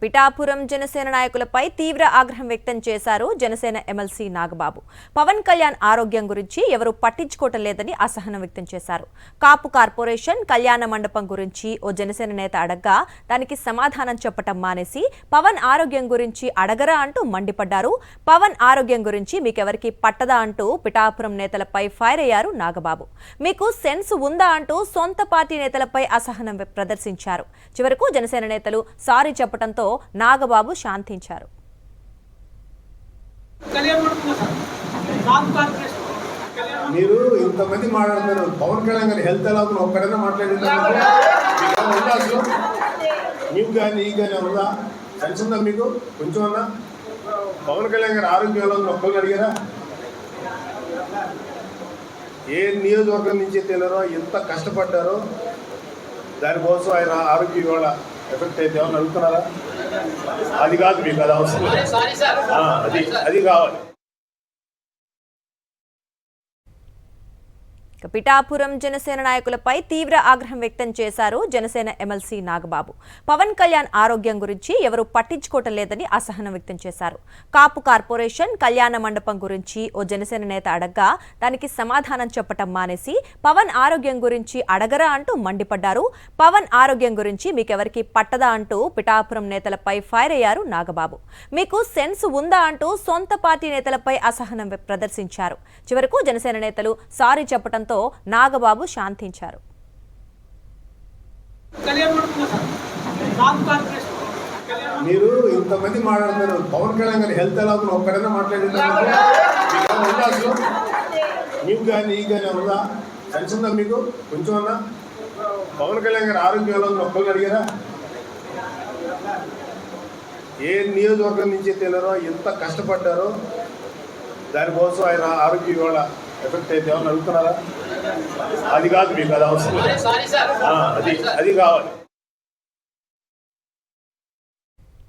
పిఠాపురం జనసేన నాయకులపై తీవ్ర ఆగ్రహం వ్యక్తం చేశారు జనసేన ఎమ్మెల్సీ నాగబాబు. పవన్ కళ్యాణ్ ఆరోగ్యం గురించి ఎవరూ పట్టించుకోవటం లేదని అసహనం వ్యక్తం చేశారు. కాపు కార్పొరేషన్ కళ్యాణ మండపం గురించి ఓ జనసేన నేత అడగ్గా దానికి సమాధానం చెప్పటం మానేసి పవన్ ఆరోగ్యం గురించి అడగరా అంటూ మండిపడ్డారు. పవన్ ఆరోగ్యం గురించి మీకెవరికి పట్టదా అంటూ పిఠాపురం నేతలపై ఫైర్ అయ్యారు నాగబాబు. మీకు సెన్స్ ఉందా అంటూ సొంత పార్టీ నేతలపై అసహనం ప్రదర్శించారు. చివరకు జనసేన నేతలు సారీ చెప్పడంతో నాగబాబు శాంతించారు. మీరు ఇంతమంది మాట్లాడుతున్నారు, పవన్ కళ్యాణ్ గారి హెల్త్ ఎలా ఉందో ఒక్కడైనా మాట్లాడినారు. మీకు కానీ ఈ కానీ ఉందా? సెన్స్ ఉందా మీకు కొంచెం అన్నా? పవన్ కళ్యాణ్ గారి ఆరోగ్యం ఎలా ఉందో ఒక్కరిని అడిగారా? ఏ నియోజకవర్గం నుంచి తెలియరో ఎంత కష్టపడ్డారో దానికోసం ఆయన ఆరోగ్యం ఇవాళ ఎఫెక్ట్ అయితే ఏమన్నా అడుగుతున్నారా? అది కాదు మీకు, అది అవసరం, అది కావాలి. పిఠాపురం జనసేన నాయకులపై తీవ్ర ఆగ్రహం వ్యక్తం చేశారు జనసేన ఎమ్మెల్సీ నాగబాబు. పవన్ కళ్యాణ్ ఆరోగ్యం గురించి ఎవరూ పట్టించుకోవటం లేదని అసహనం వ్యక్తం చేశారు. కాపు కార్పొరేషన్ కళ్యాణ మండపం గురించి ఓ జనసేన నేత అడగ్గా దానికి సమాధానం చెప్పటం మానేసి పవన్ ఆరోగ్యం గురించి అడగరా అంటూ మండిపడ్డారు. పవన్ ఆరోగ్యం గురించి మీకెవరికి పట్టదా అంటూ పిఠాపురం నేతలపై ఫైర్ అయ్యారు నాగబాబు. మీకు సెన్స్ ఉందా అంటూ సొంత పార్టీ నేతలపై అసహనం ప్రదర్శించారు. చివరకు జనసేన నేతలు సారీ చెప్పడంతో నాగబాబు శాంతించారు. మీరు ఇంతమంది మాట్లాడుతున్నారు, పవన్ కళ్యాణ్ గారి హెల్త్ ఎలా ఉందో ఒక్కడైనా మాట్లాడినారు. మీకు కానీ ఈ కానీ ఉందా? సెన్స్ ఉందా మీకు కొంచెం అన్నా? పవన్ కళ్యాణ్ గారి ఆరోగ్యం ఎలా ఉందో ఒక్కరిని అడిగారా? ఏ నియోజకవర్గం నుంచి తెలియరో ఎంత కష్టపడ్డారో దానికోసం ఆయన ఆరోగ్యం ఇవాళ ఎఫెక్ట్ అయితే ఏమన్నా అడుగుతున్నారా? అది కాదు మీకు, అది అవసరం, అది కావాలి.